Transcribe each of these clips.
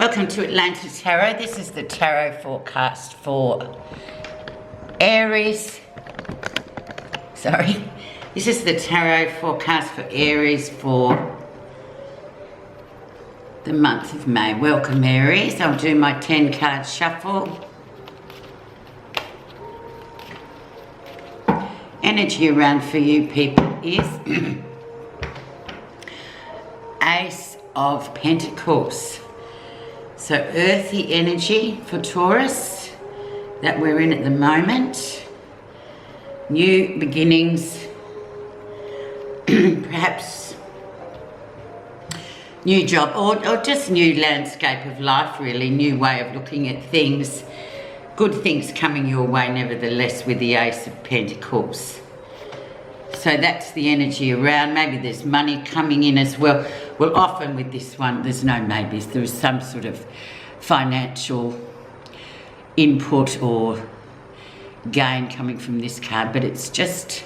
Welcome to Atlanta Tarot. This is the tarot forecast for Aries. This is the tarot forecast for Aries for the month of May. Welcome, Aries. I'll do my 10 card shuffle. Energy around for you people is Ace of Pentacles. So earthy energy for Taurus that we're in at the moment. New beginnings, perhaps new job or just new landscape of life really, new way of looking at things. Good things coming your way nevertheless with the Ace of Pentacles. So that's the energy around. Maybe there's money coming in as well. Well, often with this one, there's no maybes. There is some sort of financial input or gain coming from this card, but it's just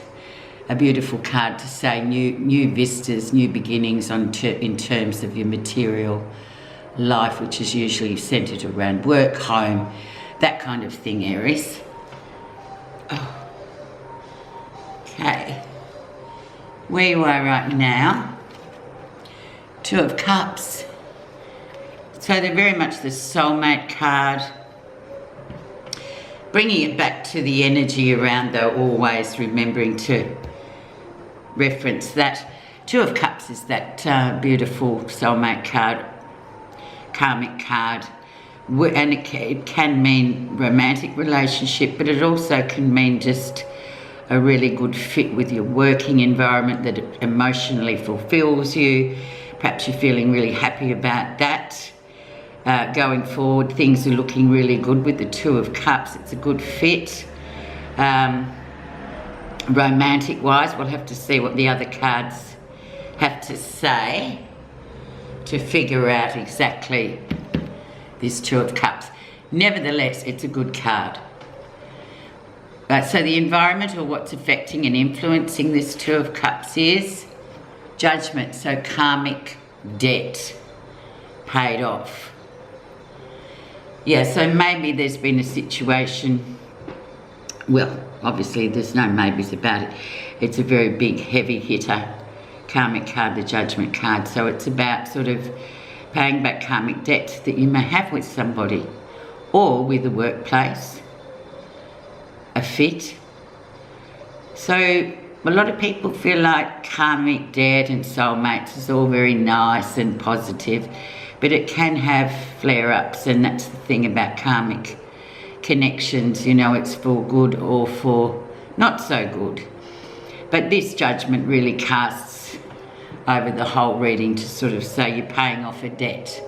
a beautiful card to say new vistas, new beginnings in terms of your material life, which is usually centered around work, home, that kind of thing, Aries. Oh. Okay. Where you are right now, Two of Cups. So they're very much the soulmate card. Bringing it back to the energy around, though, always remembering to reference that. Two of Cups is that beautiful soulmate card, karmic card. And it can mean romantic relationship, but it also can mean just a really good fit with your working environment that emotionally fulfills you. Perhaps you're feeling really happy about that. Going forward, things are looking really good with the Two of Cups. It's a good fit. Romantic-wise, we'll have to see what the other cards have to say to figure out exactly this Two of Cups. Nevertheless, it's a good card. So the environment or what's affecting and influencing this Two of Cups is Judgment. So karmic debt paid off. Yeah, so maybe there's been a situation, well, obviously there's no maybes about it. It's a very big, heavy hitter, karmic card, the Judgment card. So it's about sort of paying back karmic debt that you may have with somebody or with the workplace, a fit. So a lot of people feel like karmic debt and soulmates is all very nice and positive, but it can have flare-ups, and that's the thing about karmic connections, you know, it's for good or for not so good. But this Judgment really casts over the whole reading to sort of say you're paying off a debt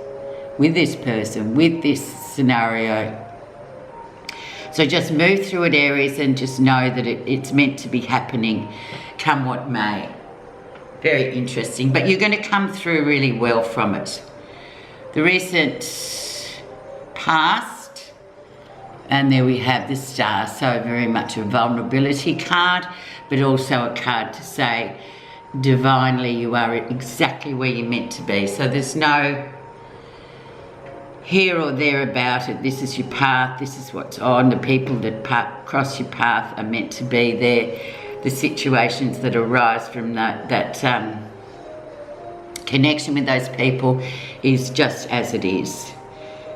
with this person, with this scenario. So just move through it, Aries, and just know that it's meant to be happening come what may. Very interesting, but you're going to come through really well from it. The recent past, and there we have the Star, so very much a vulnerability card, but also a card to say divinely you are exactly where you're meant to be. So there's no here or there about it. This is your path, this is what's on. The people that cross your path are meant to be there. The situations that arise from that connection with those people is just as it is.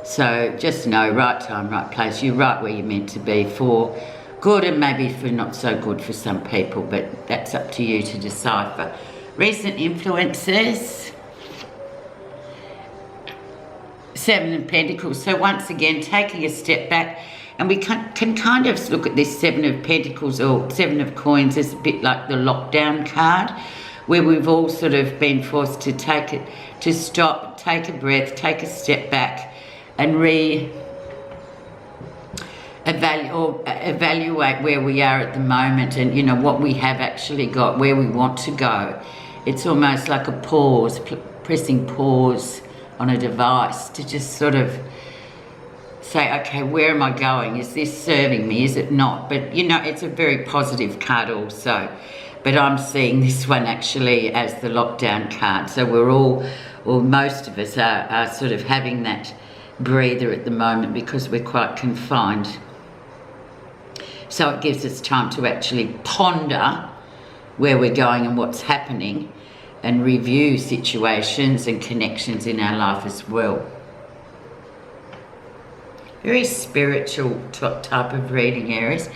So just know, right time, right place. You're right where you're meant to be for good and maybe for not so good for some people, but that's up to you to decipher. Recent influences. Seven of Pentacles. So once again, taking a step back, and we can kind of look at this Seven of Pentacles or Seven of Coins as a bit like the lockdown card, where we've all sort of been forced to stop, take a breath, take a step back, and evaluate where we are at the moment, and you know what we have actually got, where we want to go. It's almost like a pause, pressing pause on a device to just sort of say, okay, where am I going? Is this serving me? Is it not? But you know, it's a very positive card also. But I'm seeing this one actually as the lockdown card. So we're all, or most of us are sort of having that breather at the moment because we're quite confined. So it gives us time to actually ponder where we're going and what's happening and review situations and connections in our life as well. Very spiritual type of reading, Aries.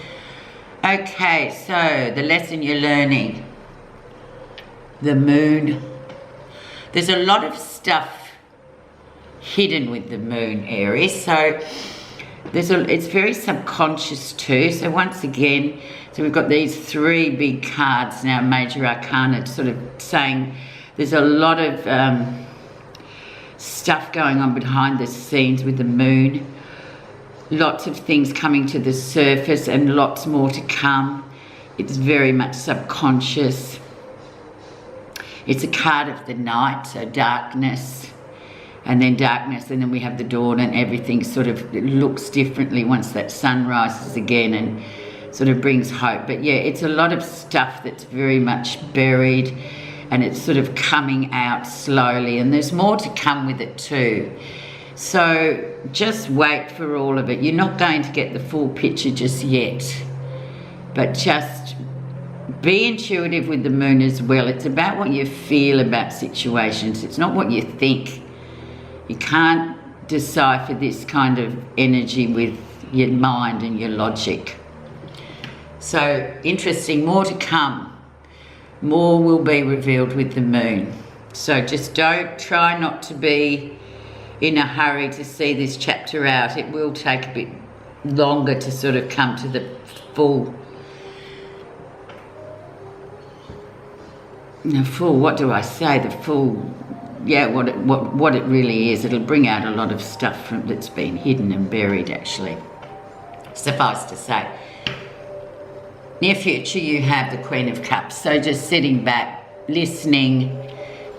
Okay, so the lesson you're learning. The moon. There's a lot of stuff hidden with the moon, Aries. So it's very subconscious too. So once again, so we've got these three big cards now, major arcana, sort of saying there's a lot of stuff going on behind the scenes with the moon. Lots of things coming to the surface and lots more to come. It's very much subconscious. It's a card of the night, so darkness, and then we have the dawn, and everything sort of looks differently once that sun rises again and sort of brings hope. But yeah, it's a lot of stuff that's very much buried, and it's sort of coming out slowly, and there's more to come with it too. So just wait for all of it. You're not going to get the full picture just yet, but just be intuitive with the moon as well. It's about what you feel about situations. It's not what you think. You can't decipher this kind of energy with your mind and your logic. So interesting, more to come. More will be revealed with the moon. So just try not to be in a hurry to see this chapter out. It will take a bit longer to sort of come to the full, what do I say? The full, yeah, what it really is. It'll bring out a lot of stuff that's been hidden and buried, actually. Suffice to say. Near future, you have the Queen of Cups. So just sitting back, listening,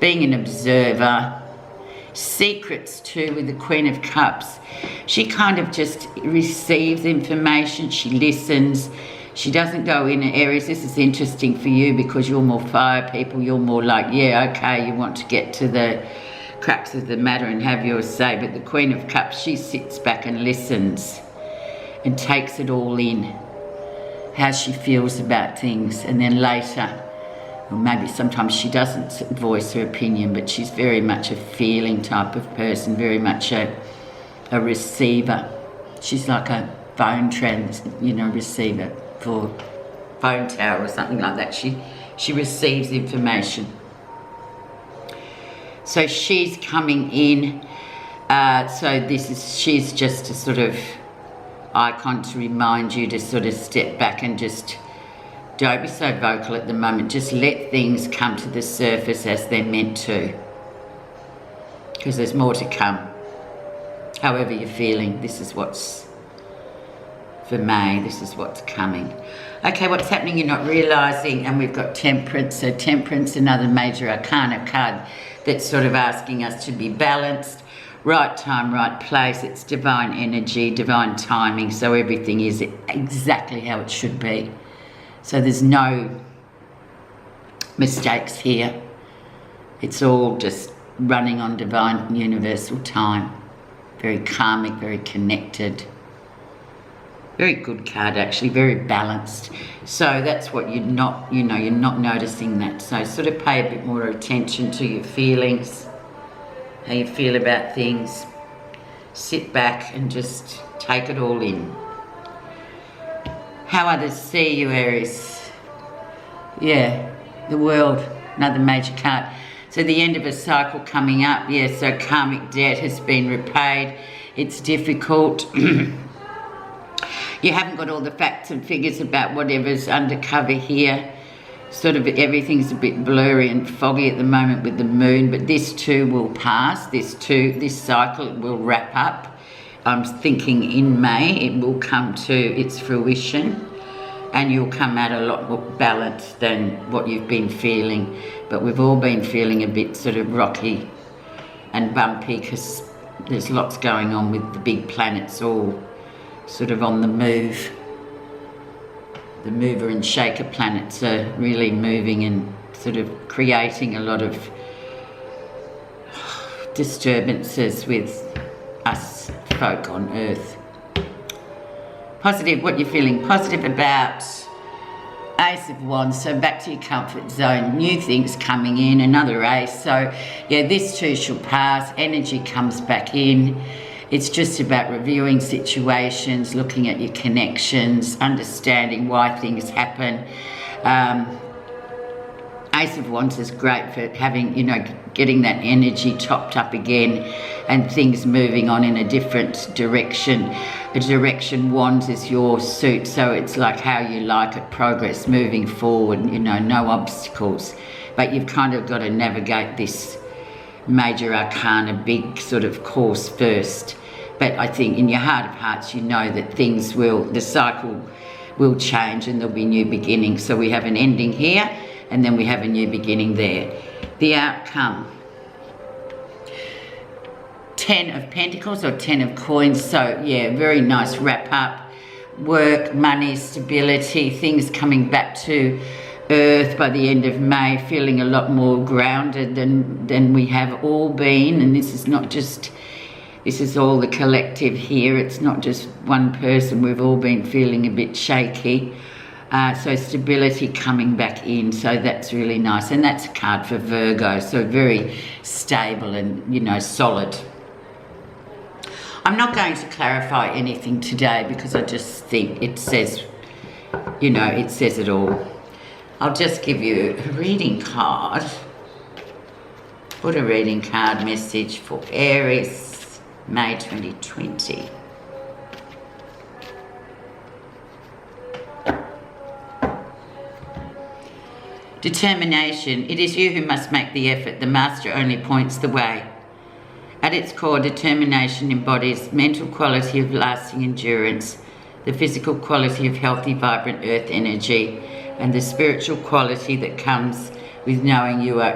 being an observer. Secrets too with the Queen of Cups. She kind of just receives information. She listens. She doesn't go in. Aries, this is interesting for you because you're more fire people. You're more like, yeah, okay, you want to get to the crux of the matter and have your say. But the Queen of Cups, she sits back and listens and takes it all in, how she feels about things. And then later, or maybe sometimes she doesn't voice her opinion, but she's very much a feeling type of person, very much a receiver. She's like a phone receiver for phone tower or something like that. She receives information. So she's coming in. So she's just a sort of icon to remind you to sort of step back and just don't be so vocal at the moment. Just let things come to the surface as they're meant to, because there's more to come. However you're feeling, this is what's for May, this is what's coming. Okay, what's happening you're not realising, and we've got Temperance. So Temperance, another major arcana card that's sort of asking us to be balanced, right time, right place. It's divine energy, divine timing, so everything is exactly how it should be. So there's no mistakes here. It's all just running on divine universal time. Very karmic, very connected. Very good card, actually, very balanced. So that's what you're not noticing that. So sort of pay a bit more attention to your feelings, how you feel about things. Sit back and just take it all in. How others see you, Aries. Yeah, the World, another major card. So the end of a cycle coming up. Yeah, so karmic debt has been repaid. It's difficult. You haven't got all the facts and figures about whatever's undercover here. Sort of everything's a bit blurry and foggy at the moment with the moon, but this too will pass. This cycle will wrap up. I'm thinking in May it will come to its fruition, and you'll come out a lot more balanced than what you've been feeling. But we've all been feeling a bit sort of rocky and bumpy because there's lots going on with the big planets all sort of on the move. The mover and shaker planets are really moving and sort of creating a lot of disturbances with us folk on earth. Positive, what you're feeling positive about. Ace of Wands, so back to your comfort zone, new things coming in, another ace. So yeah, this too shall pass, energy comes back in. It's just about reviewing situations, looking at your connections, understanding why things happen. Ace of Wands is great for having, you know, getting that energy topped up again and things moving on in a different direction. The direction Wands is your suit, so it's like how you like it, progress, moving forward, you know, no obstacles. But you've kind of got to navigate this major arcana, big sort of course first. But I think in your heart of hearts, you know that things will, the cycle will change and there'll be new beginnings. So we have an ending here and then we have a new beginning there. The outcome. 10 of Pentacles or 10 of Coins. So yeah, very nice wrap up. Work, money, stability, things coming back to earth by the end of May, feeling a lot more grounded than we have all been. And this is not just, this is all the collective here. It's not just one person. We've all been feeling a bit shaky. So stability coming back in, so that's really nice. And that's a card for Virgo, so very stable and, you know, solid. I'm not going to clarify anything today because I just think it says, you know, it says it all. I'll just give you a reading card. Put a reading card message for Aries, May 2020. Determination. It is you who must make the effort. The master only points the way. At its core, determination embodies mental quality of lasting endurance, the physical quality of healthy, vibrant earth energy, and the spiritual quality that comes with knowing you are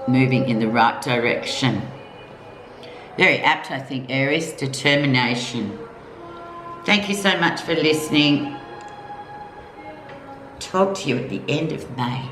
moving in the right direction. Very apt, I think, Aries. Determination. Thank you so much for listening. Talk to you at the end of May.